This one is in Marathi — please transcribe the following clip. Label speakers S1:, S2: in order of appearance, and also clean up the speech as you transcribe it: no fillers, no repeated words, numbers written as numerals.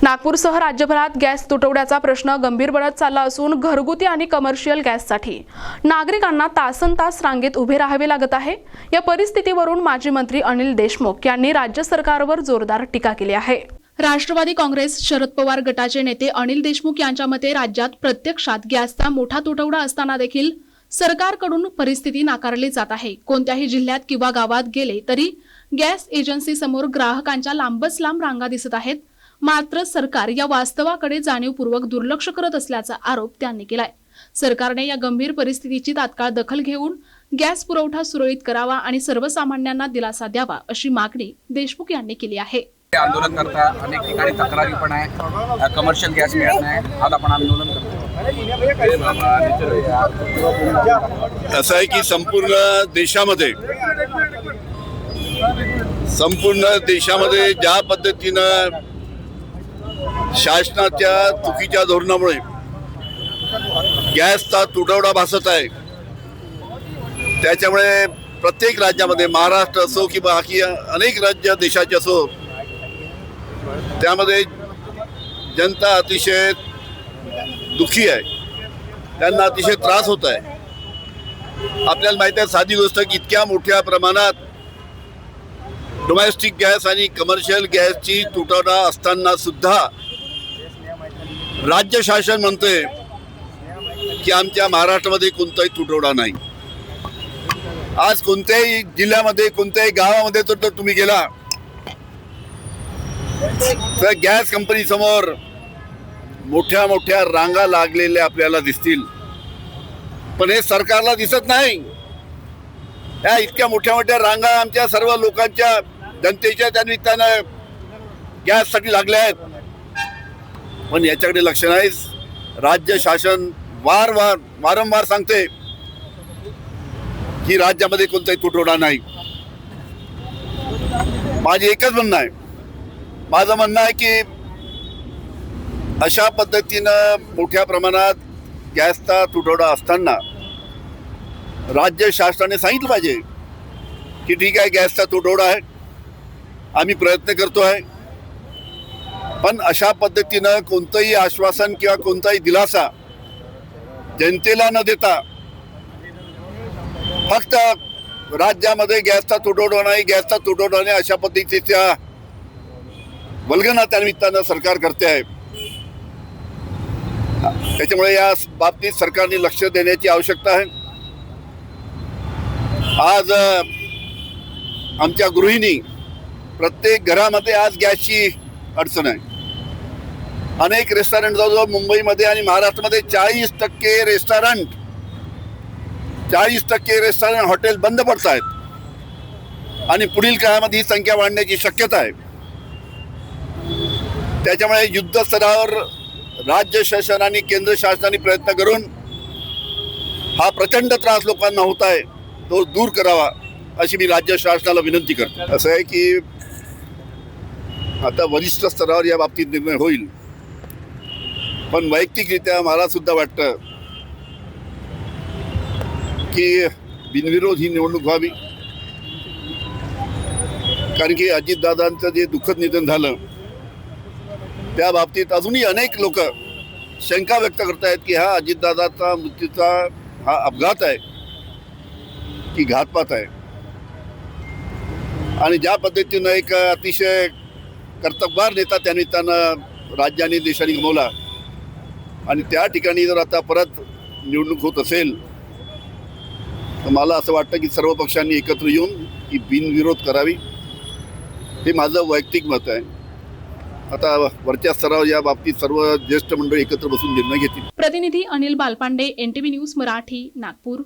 S1: नागपूरसह राज्यभरात गॅस तुटवड्याचा प्रश्न गंभीर बनत चालला असून घरगुती आणि कमर्शियल गॅससाठी नागरिकांना तासनतास रांगेत उभे राहावे लागत आहे। या परिस्थितीवरून माजी मंत्री अनिल देशमुख यांनी राज्य सरकारवर जोरदार टीका केली आहे। राष्ट्रवादी काँग्रेस शरद पवार गटाचे नेते अनिल देशमुख यांच्या मते राज्यात प्रत्यक्षात गॅसचा मोठा तुटवडा असताना देखील सरकारकडून परिस्थिती नाकारली जात आहे। कोणत्याही जिल्ह्यात किंवा गावात गेले तरी गॅस एजन्सी समोर ग्राहकांच्या लांबच लांब रांगा दिसत आहेत। मात्र सरकार या वास्तवाकडे जाणीवपूर्वक दुर्लक्ष करत असल्याचा आरोप त्यांनी केलाय। सरकारने या गंभीर परिस्थितीची तात्काळ दखल घेऊन गॅस पुरवठा सुरळीत करावा आणि सर्वसामान्यांना दिलासा द्यावा अशी मागणी देशमुख यांनी केली आहे।
S2: आंदोलन करता अनेक ठिकाणी तक्रारी पण आहे, कमर्शियल गॅस मिळत नाही। आज आपण आंदोलन करतो।
S3: असं आहे की संपूर्ण देशामध्ये ज्या पद्धतीनं शासनाच्या चुकीच्या धोरणामुळे गॅसचा तुटवडा भासत आहे, त्याच्यामुळे प्रत्येक राज्यामध्ये महाराष्ट्र असो की बाकी अनेक राज्य देशाचे असो त्यामध्ये जनता अतिशय दुःखी आहे, त्यांना अतिशय त्रास होत आहे। आपल्याला माहिती आहे साधी गोष्ट की इतक्या मोठ्या प्रमाणात डोमेस्टिक गॅस आणि कमर्शियल गॅसची तुटवडा असताना सुद्धा राज्य शासन म्हणते की आमच्या महाराष्ट्रामध्ये कोणताही तुटवडा नाही। आज कोणत्याही जिल्ह्यामध्ये कोणत्याही गावामध्ये तर तुम्ही गेला तर गॅस कंपनी समोर मोठ्या मोठ्या रांगा लागलेल्या आपल्याला दिसतील, पण हे सरकारला दिसत नाही। या इतक्या मोठ्या मोठ्या रांगा आमच्या सर्व लोकांच्या जनतेच्या त्या निमित्तानं गॅससाठी लागल्या आहेत, पण याच्याकडे लक्ष नाही। राज्य शासन वारंवार सांगते की राज्यामध्ये कोणताही तुटवडा नाही। माझं म्हणणं आहे की अशा पद्धतीनं मोठ्या प्रमाणात गॅसचा तुटवडा असताना राज्य शासनाने सांगितलं पाहिजे की ठीक आहे, गॅसचा तुटवडा आहे, आम्ही प्रयत्न करतो आहे, पण अशा पद्धतीनं कोणतंही आश्वासन किंवा कोणताही दिलासा जनतेला न देता फक्त राज्यामध्ये गॅसचा तुटवडा नाही अशा पद्धतीच्या वल्गना त्या निमित्तानं सरकार करते आहे। त्याच्यामुळे या बाबतीत सरकारने लक्ष देण्याची आवश्यकता आहे। आज आमच्या गृहिणी प्रत्येक घरामध्ये आज गॅसची अडचण आहे। अनेक रेस्टॉरंट जवळजवळ मुंबईमध्ये आणि महाराष्ट्रामध्ये 40% रेस्टॉरंट हॉटेल बंद पडत आहेत आणि पुढील काळामध्ये ही संख्या वाढण्याची शक्यता आहे। त्याच्यामुळे युद्ध स्तरावर राज्य शासन आणि केंद्र शासनाने प्रयत्न करून हा प्रचंड त्रास लोकांना होत आहे तो दूर करावा अशी मी राज्य शासनाला विनंती करतो। असं आहे की आता वरिष्ठ स्तरावर या बाबतीत निर्णय होईल, पण वैयक्तिकरित्या मला सुद्धा वाटतं की बिनविरोध ही निवडणूक व्हावी, कारण की अजितदादांचं जे दुःखद निधन झालं त्या बाबतीत अजूनही अनेक लोक शंका व्यक्त करत आहेत की हा अजितदादाचा मृत्यूचा हा अपघात आहे की घातपात आहे। आणि ज्या पद्धतीनं एक अतिशय कर्तबगार नेता त्या निमित्तानं राज्याने देशाने गमावला आणि त्या ठिकाणी जर आता परत निवडणूक होत असेल तर मला असं वाटतं की सर्व पक्षांनी एकत्र येऊन ही बिनविरोध करावी, हे माझं वैयक्तिक मत आहे। आता वरच्या स्तरावर या बाबतीत सर्व ज्येष्ठ मंडळी एकत्र बसून निर्णय घेतील।
S1: प्रतिनिधी अनिल बालपांडे, NTV न्यूज मराठी, नागपूर।